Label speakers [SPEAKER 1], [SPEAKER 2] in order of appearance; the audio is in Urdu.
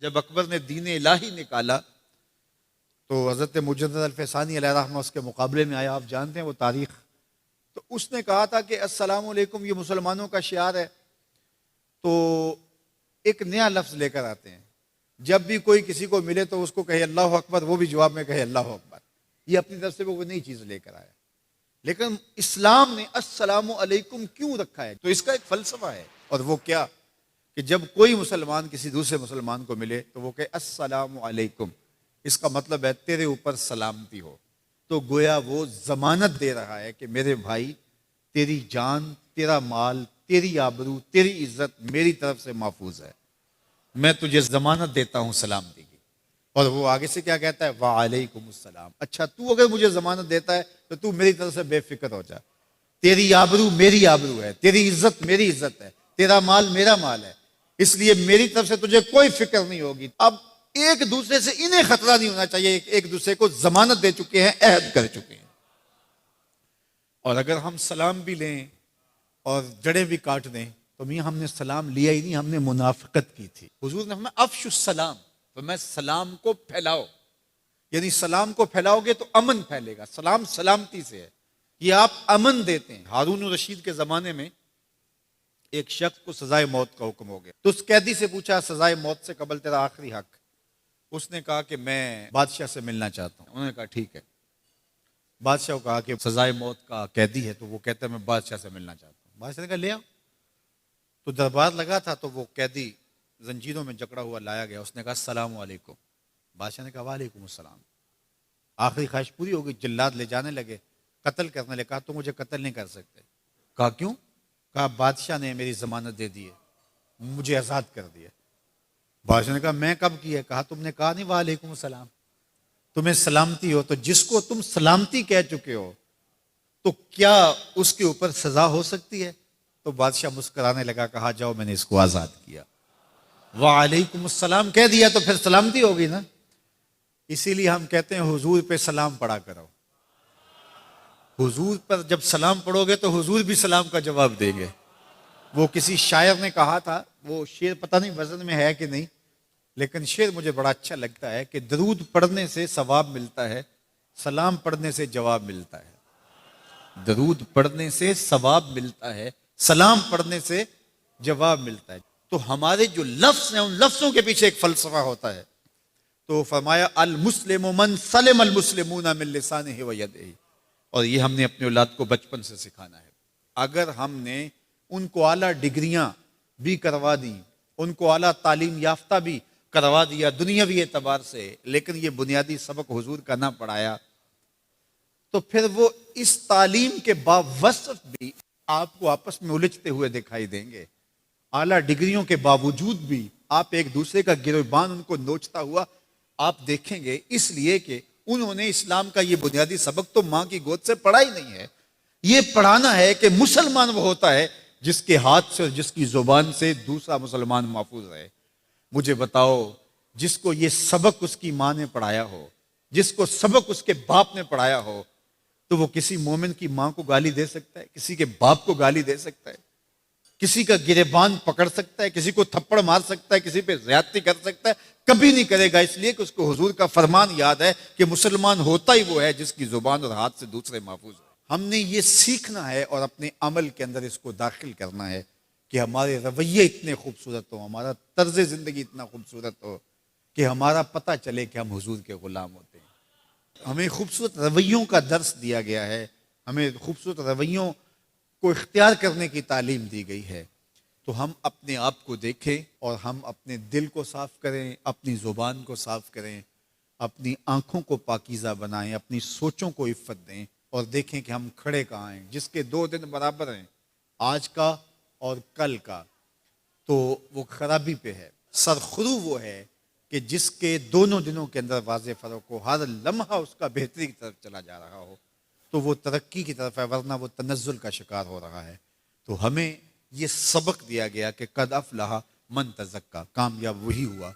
[SPEAKER 1] جب اکبر نے دین الہی نکالا تو حضرت مجدد الفسانی علیہ رحمہ اس کے مقابلے میں آیا. آپ جانتے ہیں وہ تاریخ. تو اس نے کہا تھا کہ السلام علیکم یہ مسلمانوں کا شعار ہے. تو ایک نیا لفظ لے کر آتے ہیں. جب بھی کوئی کسی کو ملے تو اس کو کہے اللہ اکبر, وہ بھی جواب میں کہے اللہ اکبر. یہ اپنی طرف سے وہ نئی چیز لے کر آیا. لیکن اسلام نے السلام علیکم کیوں رکھا ہے؟ تو اس کا ایک فلسفہ ہے, اور وہ کیا کہ جب کوئی مسلمان کسی دوسرے مسلمان کو ملے تو وہ کہے السلام علیکم. اس کا مطلب ہے تیرے اوپر سلامتی ہو. تو گویا وہ ضمانت دے رہا ہے کہ میرے بھائی تیری جان, تیرا مال, تیری آبرو, تیری عزت میری طرف سے محفوظ ہے. میں تجھے ضمانت دیتا ہوں سلامتی کی. اور وہ آگے سے کیا کہتا ہے؟ وعلیکم السلام. اچھا تو اگر مجھے ضمانت دیتا ہے تو تو میری طرف سے بے فکر ہو جا. تیری آبرو میری آبرو ہے, تیری عزت میری عزت ہے, تیرا مال میرا مال ہے, اس لیے میری طرف سے تجھے کوئی فکر نہیں ہوگی. اب ایک دوسرے سے انہیں خطرہ نہیں ہونا چاہیے, ایک دوسرے کو ضمانت دے چکے ہیں, عہد کر چکے ہیں. اور اگر ہم سلام بھی لیں اور جڑیں بھی کاٹ دیں تو میاں ہم نے سلام لیا ہی نہیں, ہم نے منافقت کی تھی. حضور نے فرمایا افشوا السلام, تو میں سلام کو پھیلاؤ. یعنی سلام کو پھیلاؤ گے تو امن پھیلے گا. سلام سلامتی سے ہے, یہ آپ امن دیتے ہیں. ہارون الرشید کے زمانے میں ایک شخص کو سزائے موت کا حکم ہو گیا. تو اس قیدی سے پوچھا سزائے موت سے قبل تیرا آخری حق. اس نے کہا کہ میں بادشاہ سے ملنا چاہتا ہوں. انہوں نے کہا ٹھیک ہے. بادشاہ کو کہا کہ سزائے موت کا قیدی ہے, تو وہ کہتا ہے میں بادشاہ سے ملنا چاہتا ہوں. بادشاہ نے کہا لے آؤ. تو دربار لگا تھا, تو وہ قیدی زنجیروں میں جکڑا ہوا لایا گیا. اس نے کہا السلام علیکم. بادشاہ نے کہا وعلیکم السلام. آخری خواہش پوری ہو گئی. جلاد لے جانے لگے, قتل کرنے لگے. کہا تو مجھے قتل نہیں کر سکتے. کہا کیوں؟ کہا بادشاہ نے میری ضمانت دے دی ہے, مجھے آزاد کر دیا. بادشاہ نے کہا میں کب کیا؟ کہا تم نے کہا نہیں وعلیکم السلام, تمہیں سلامتی ہو. تو جس کو تم سلامتی کہہ چکے ہو تو کیا اس کے اوپر سزا ہو سکتی ہے؟ تو بادشاہ مسکرانے لگا, کہا جاؤ میں نے اس کو آزاد کیا. وعلیکم السلام کہہ دیا تو پھر سلامتی ہوگی نا. اسی لیے ہم کہتے ہیں حضور پہ سلام پڑھا کرو. حضور پر جب سلام پڑھو گے تو حضور بھی سلام کا جواب دیں گے. وہ کسی شاعر نے کہا تھا, وہ شعر پتہ نہیں وزن میں ہے کہ نہیں, لیکن شعر مجھے بڑا اچھا لگتا ہے کہ درود پڑھنے سے ثواب ملتا ہے, سلام پڑھنے سے جواب ملتا ہے. درود پڑھنے سے ثواب ملتا ہے, سلام پڑھنے سے جواب ملتا ہے. تو ہمارے جو لفظ ہیں ان لفظوں کے پیچھے ایک فلسفہ ہوتا ہے. تو فرمایا المسلم من سلم المسلمون من لسانہ و یدہ. اور یہ ہم نے اپنے اولاد کو بچپن سے سکھانا ہے. اگر ہم نے ان کو اعلیٰ ڈگریاں بھی کروا دیں, ان کو اعلیٰ تعلیم یافتہ بھی کروا دیا دنیاوی اعتبار سے, لیکن یہ بنیادی سبق حضور کا نہ پڑھایا, تو پھر وہ اس تعلیم کے باوصف بھی آپ کو آپس میں الجھتے ہوئے دکھائی دیں گے. اعلیٰ ڈگریوں کے باوجود بھی آپ ایک دوسرے کا گریبان ان کو نوچتا ہوا آپ دیکھیں گے, اس لیے کہ انہوں نے اسلام کا یہ بنیادی سبق تو ماں کی گود سے پڑھا ہی نہیں ہے. یہ پڑھانا ہے کہ مسلمان وہ ہوتا ہے جس کے ہاتھ سے اور جس کی زبان سے دوسرا مسلمان محفوظ رہے. مجھے بتاؤ, جس کو یہ سبق اس کی ماں نے پڑھایا ہو, جس کو سبق اس کے باپ نے پڑھایا ہو, تو وہ کسی مومن کی ماں کو گالی دے سکتا ہے, کسی کے باپ کو گالی دے سکتا ہے, کسی کا گریبان پکڑ سکتا ہے, کسی کو تھپڑ مار سکتا ہے, کسی پہ زیادتی کر سکتا ہے؟ کبھی نہیں کرے گا, اس لیے کہ اس کو حضور کا فرمان یاد ہے کہ مسلمان ہوتا ہی وہ ہے جس کی زبان اور ہاتھ سے دوسرے محفوظ ہو. ہم نے یہ سیکھنا ہے اور اپنے عمل کے اندر اس کو داخل کرنا ہے کہ ہمارے رویے اتنے خوبصورت ہوں, ہمارا طرز زندگی اتنا خوبصورت ہو کہ ہمارا پتہ چلے کہ ہم حضور کے غلام ہوتے ہیں. ہمیں خوبصورت رویوں کا درس دیا گیا ہے, ہمیں خوبصورت رویوں کو اختیار کرنے کی تعلیم دی گئی ہے. تو ہم اپنے آپ کو دیکھیں اور ہم اپنے دل کو صاف کریں, اپنی زبان کو صاف کریں, اپنی آنکھوں کو پاکیزہ بنائیں, اپنی سوچوں کو عفت دیں, اور دیکھیں کہ ہم کھڑے کہاں ہیں. جس کے 2 دن برابر ہیں, آج کا اور کل کا, تو وہ خرابی پہ ہے. سرخرو وہ ہے کہ جس کے دونوں دنوں کے اندر واضح فرق ہو, ہر لمحہ اس کا بہتری کی طرف چلا جا رہا ہو, تو وہ ترقی کی طرف ہے, ورنہ وہ تنزل کا شکار ہو رہا ہے. تو ہمیں یہ سبق دیا گیا کہ قد افلح من تزکا, کامیاب وہی ہوا